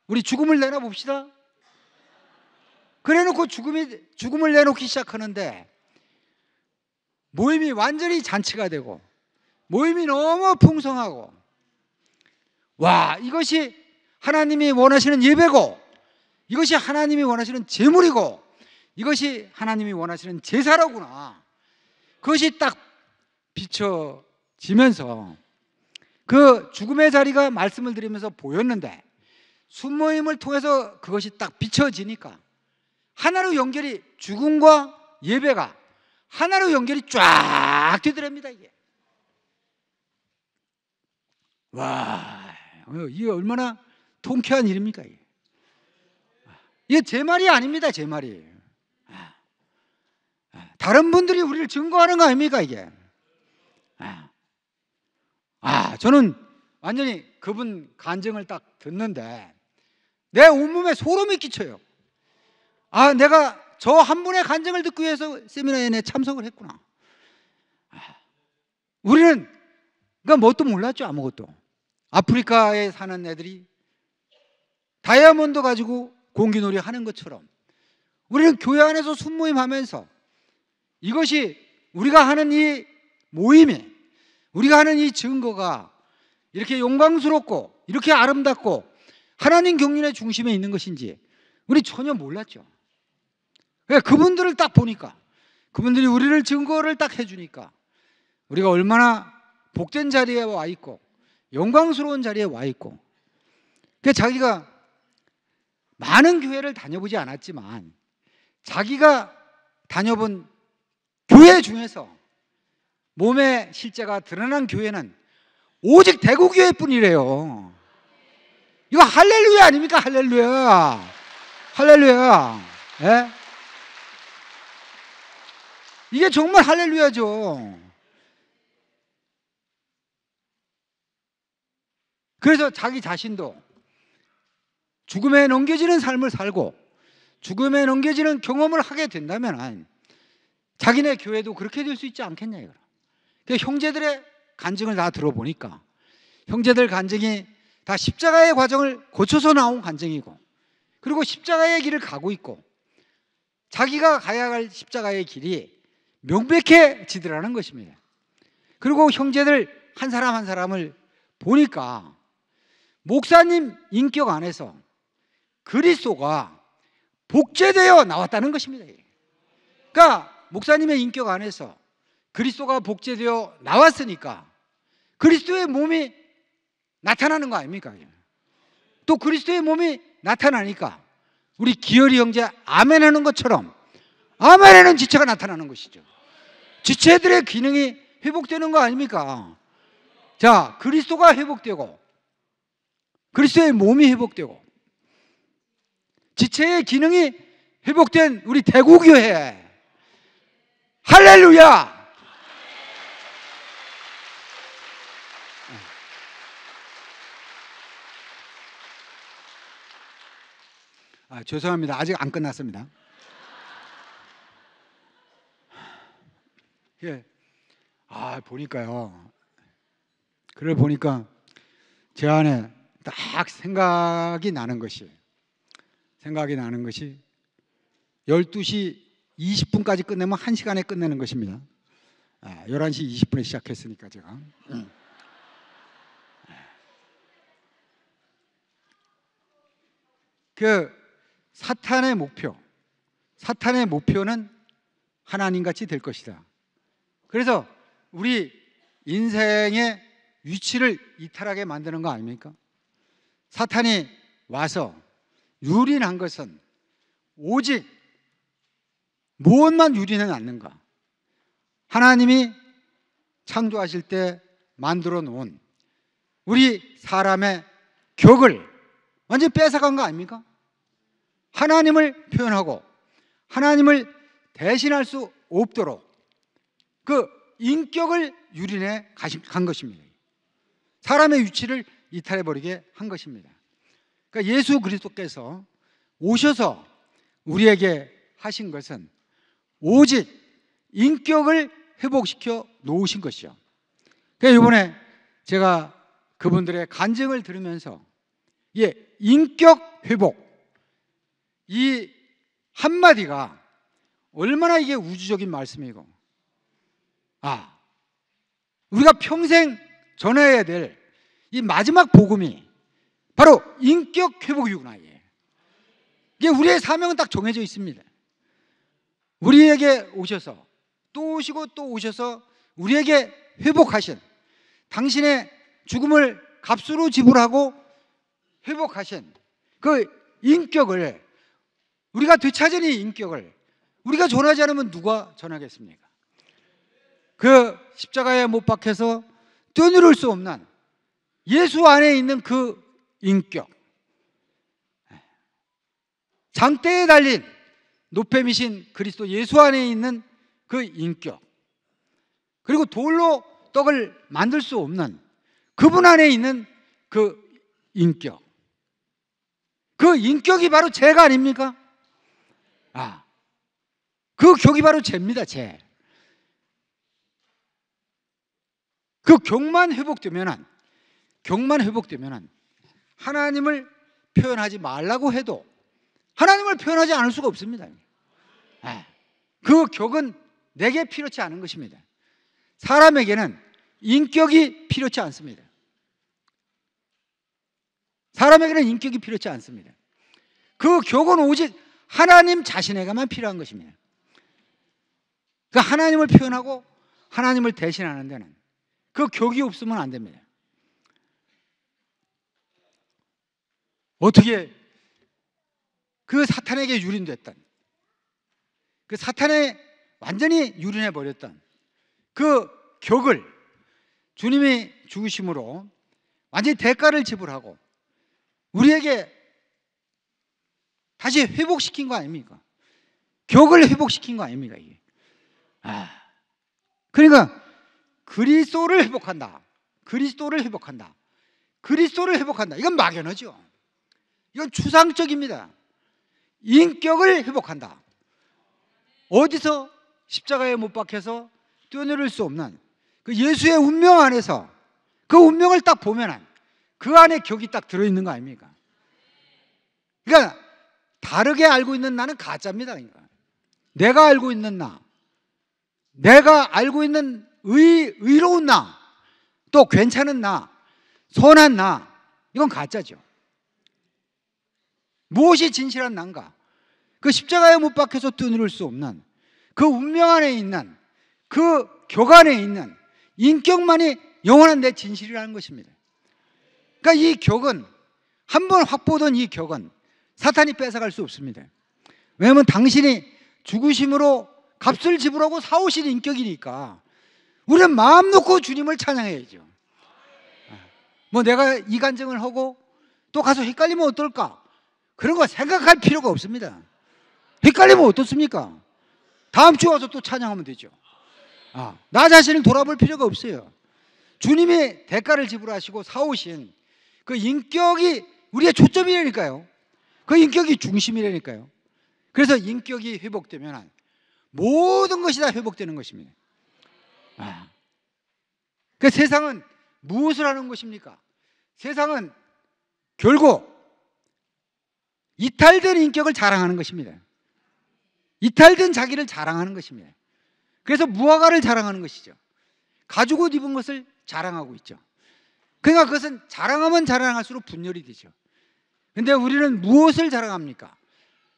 우리 죽음을 내놔 봅시다. 그래 놓고 죽음을 내놓기 시작하는데 모임이 완전히 잔치가 되고 모임이 너무 풍성하고 와, 이것이 하나님이 원하시는 예배고 이것이 하나님이 원하시는 제물이고 이것이 하나님이 원하시는 제사라구나. 그것이 딱 비춰지면서 그 죽음의 자리가 말씀을 드리면서 보였는데 순모임을 통해서 그것이 딱 비춰지니까 하나로 연결이, 죽음과 예배가 하나로 연결이 쫙 되더랍니다. 이게. 와, 이게 얼마나 통쾌한 일입니까? 이게 제 말이 아닙니다. 제 말이. 다른 분들이 우리를 증거하는 거 아닙니까? 이게. 저는 완전히 그분 간증을 딱 듣는데 내 온몸에 소름이 끼쳐요. 내가 저 한 분의 간증을 듣기 위해서 세미나에 참석을 했구나. 우리는 그러니까 뭣도 몰랐죠. 아무것도. 아프리카에 사는 애들이 다이아몬드 가지고 공기놀이 하는 것처럼 우리는 교회 안에서 순모임하면서 이것이 우리가 하는 이 모임에, 우리가 하는 이 증거가 이렇게 영광스럽고 이렇게 아름답고 하나님 경륜의 중심에 있는 것인지 우리 전혀 몰랐죠. 그분들을 딱 보니까, 그분들이 우리를 증거를 딱 해주니까 우리가 얼마나 복된 자리에 와 있고 영광스러운 자리에 와 있고, 자기가 많은 교회를 다녀보지 않았지만 자기가 다녀본 교회 중에서 몸의 실제가 드러난 교회는 오직 대구교회뿐이래요. 이거 할렐루야 아닙니까? 할렐루야. 할렐루야. 예? 이게 정말 할렐루야죠. 그래서 자기 자신도 죽음에 넘겨지는 삶을 살고 죽음에 넘겨지는 경험을 하게 된다면 자기네 교회도 그렇게 될 수 있지 않겠냐 이거라. 형제들의 간증을 다 들어보니까 형제들 간증이 다 십자가의 과정을 거쳐서 나온 간증이고, 그리고 십자가의 길을 가고 있고 자기가 가야 할 십자가의 길이 명백해지더라는 것입니다. 그리고 형제들 한 사람 한 사람을 보니까 목사님 인격 안에서 그리스도가 복제되어 나왔다는 것입니다. 그러니까 목사님의 인격 안에서 그리스도가 복제되어 나왔으니까 그리스도의 몸이 나타나는 거 아닙니까? 또 그리스도의 몸이 나타나니까 우리 기열이 형제 아멘 하는 것처럼 아멘에는 지체가 나타나는 것이죠. 지체들의 기능이 회복되는 거 아닙니까? 자, 그리스도가 회복되고 그리스도의 몸이 회복되고 지체의 기능이 회복된 우리 대구교회, 할렐루야! 죄송합니다. 아직 안 끝났습니다. 예. 보니까요. 그걸 보니까 제 안에 딱 생각이 나는 것이 12시 20분까지 끝내면 1시간에 끝내는 것입니다. 11시 20분에 시작했으니까 제가. 사탄의 목표는 하나님같이 될 것이다. 그래서 우리 인생의 위치를 이탈하게 만드는 거 아닙니까? 사탄이 와서 유린한 것은 오직 무엇만 유린해 놨는가? 하나님이 창조하실 때 만들어 놓은 우리 사람의 격을 완전히 뺏어간 거 아닙니까? 하나님을 표현하고 하나님을 대신할 수 없도록 그 인격을 유린해 간 것입니다. 사람의 위치를 이탈해버리게 한 것입니다. 그러니까 예수 그리스도께서 오셔서 우리에게 하신 것은 오직 인격을 회복시켜 놓으신 것이요. 그러니까 이번에 제가 그분들의 간증을 들으면서 인격 회복, 이 한마디가 얼마나 이게 우주적인 말씀이고, 우리가 평생 전해야 될 이 마지막 복음이 바로 인격 회복이구나. 이게 우리의 사명은 딱 정해져 있습니다. 우리에게 오셔서 또 오시고 또 오셔서 우리에게 회복하신, 당신의 죽음을 값으로 지불하고 회복하신 그 인격을, 우리가 되찾은 이 인격을 우리가 전하지 않으면 누가 전하겠습니까? 그 십자가에 못 박혀서 떠누를 수 없는 예수 안에 있는 그 인격, 장대에 달린 노뱀이신 그리스도 예수 안에 있는 그 인격, 그리고 돌로 떡을 만들 수 없는 그분 안에 있는 그 인격, 그 인격이 바로 죄가 아닙니까? 그 격이 바로 죄입니다. 죄. 그 격만 회복되면은 하나님을 표현하지 말라고 해도 하나님을 표현하지 않을 수가 없습니다. 그 격은 내게 필요치 않은 것입니다. 사람에게는 인격이 필요치 않습니다. 사람에게는 인격이 필요치 않습니다. 그 격은 오직 하나님 자신에게만 필요한 것입니다. 그 하나님을 표현하고 하나님을 대신하는 데는 그 격이 없으면 안 됩니다. 어떻게 그 사탄에게 유린됐던, 그 사탄에 완전히 유린해 버렸던 그 격을 주님이 죽으심으로 완전히 대가를 지불하고 우리에게 다시 회복시킨 거 아닙니까? 격을 회복시킨 거 아닙니까? 이게. 그러니까 그리스도를 회복한다. 그리스도를 회복한다. 그리스도를 회복한다. 이건 막연하죠. 이건 추상적입니다. 인격을 회복한다. 어디서 십자가에 못 박혀서 뛰어내릴 수 없는 그 예수의 운명 안에서 그 운명을 딱 보면 그 안에 격이 딱 들어있는 거 아닙니까? 그러니까 다르게 알고 있는 나는 가짜입니다. 그러니까 내가 알고 있는 나, 내가 알고 있는 의로운 나, 또 괜찮은 나, 선한 나, 이건 가짜죠. 무엇이 진실한 난가? 그 십자가에 못 박혀서 뛰어내릴 수 없는 그 운명 안에 있는 그 격 안에 있는 인격만이 영원한 내 진실이라는 것입니다. 그러니까 이 격은, 한번 확보된 이 격은 사탄이 뺏어갈 수 없습니다. 왜냐하면 당신이 죽으심으로 값을 지불하고 사오신 인격이니까 우리는 마음 놓고 주님을 찬양해야죠. 뭐 내가 이 간증을 하고 또 가서 헷갈리면 어떨까? 그런 거 생각할 필요가 없습니다. 헷갈리면 어떻습니까? 다음 주에 와서 또 찬양하면 되죠. 나 자신을 돌아볼 필요가 없어요. 주님이 대가를 지불하시고 사오신 그 인격이 우리의 초점이라니까요. 그 인격이 중심이라니까요. 그래서 인격이 회복되면 모든 것이 다 회복되는 것입니다. 그 세상은 무엇을 하는 것입니까? 세상은 결국 이탈된 인격을 자랑하는 것입니다. 이탈된 자기를 자랑하는 것입니다. 그래서 무화과를 자랑하는 것이죠. 가죽 옷 입은 것을 자랑하고 있죠. 그러니까 그것은 자랑하면 자랑할수록 분열이 되죠. 그런데 우리는 무엇을 자랑합니까?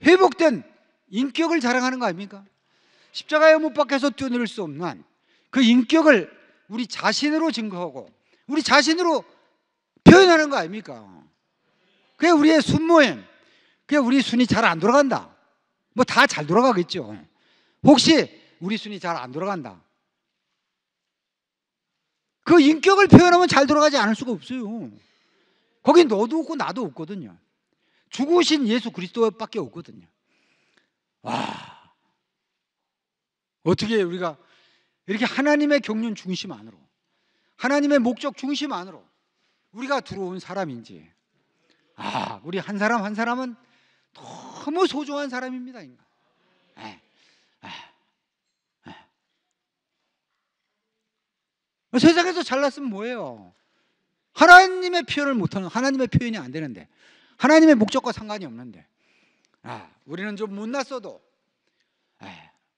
회복된 인격을 자랑하는 거 아닙니까? 십자가에 못 박혀서 뛰어내릴 수 없는 그 인격을 우리 자신으로 증거하고 우리 자신으로 표현하는 거 아닙니까? 그게 우리의 순모임, 그게 우리 순이 잘 안 돌아간다. 뭐 다 잘 돌아가겠죠. 혹시 우리 순이 잘 안 돌아간다. 그 인격을 표현하면 잘 돌아가지 않을 수가 없어요. 거기 너도 없고 나도 없거든요. 죽으신 예수 그리스도밖에 없거든요. 와, 어떻게 우리가 이렇게 하나님의 경륜 중심 안으로, 하나님의 목적 중심 안으로 우리가 들어온 사람인지. 우리 한 사람 한 사람은 너무 소중한 사람입니다. 세상에서 잘났으면 뭐예요? 하나님의 표현을 못하는, 하나님의 표현이 안 되는데, 하나님의 목적과 상관이 없는데, 우리는 좀 못났어도,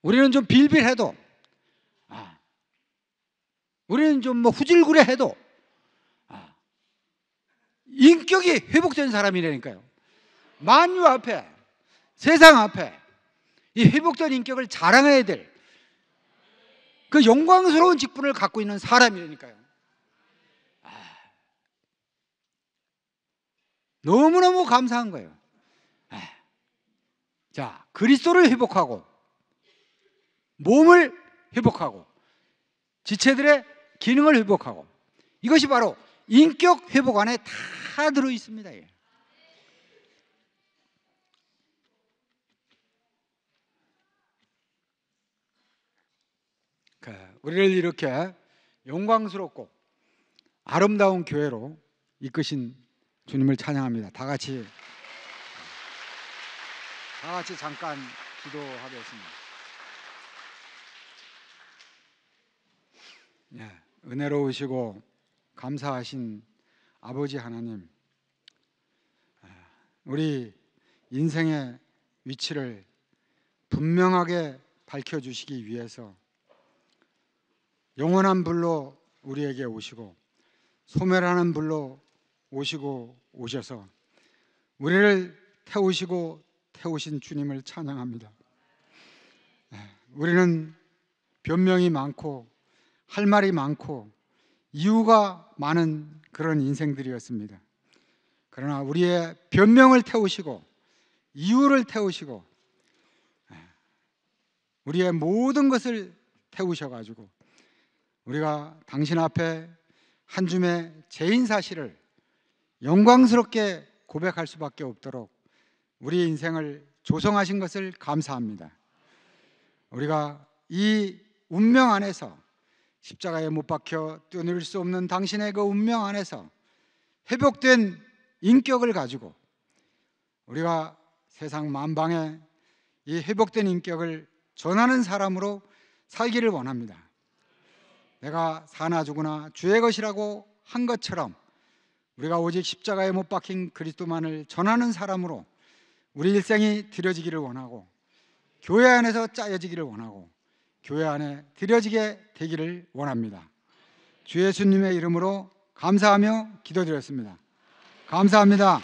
우리는 좀 빌빌해도, 우리는 좀 뭐 후질구레해도 인격이 회복된 사람이라니까요. 만유 앞에, 세상 앞에 이 회복된 인격을 자랑해야 될 그 영광스러운 직분을 갖고 있는 사람이라니까요. 너무너무 감사한 거예요. 자, 그리스도를 회복하고 몸을 회복하고 지체들의 기능을 회복하고, 이것이 바로 인격 회복 안에 다 들어 있습니다. 우리를 이렇게 영광스럽고 아름다운 교회로 이끄신 주님을 찬양합니다. 다 같이 잠깐 기도하겠습니다. 은혜로우시고 감사하신 아버지 하나님, 우리 인생의 위치를 분명하게 밝혀주시기 위해서 영원한 불로 우리에게 오시고 소멸하는 불로 오셔서 우리를 태우신 주님을 찬양합니다. 우리는 변명이 많고 할 말이 많고 이유가 많은 그런 인생들이었습니다. 그러나 우리의 변명을 태우시고 이유를 태우시고 우리의 모든 것을 태우셔가지고 우리가 당신 앞에 한 줌의 죄인 사실을 영광스럽게 고백할 수밖에 없도록 우리 인생을 조성하신 것을 감사합니다. 우리가 이 운명 안에서 십자가에 못 박혀 뛰어내릴 수 없는 당신의 그 운명 안에서 회복된 인격을 가지고 우리가 세상 만방에 이 회복된 인격을 전하는 사람으로 살기를 원합니다. 내가 사나 죽으나 주의 것이라고 한 것처럼 우리가 오직 십자가에 못 박힌 그리스도만을 전하는 사람으로 우리 일생이 드려지기를 원하고 교회 안에서 짜여지기를 원하고 교회 안에 드려지게 되기를 원합니다. 주 예수님의 이름으로 감사하며 기도드렸습니다. 감사합니다.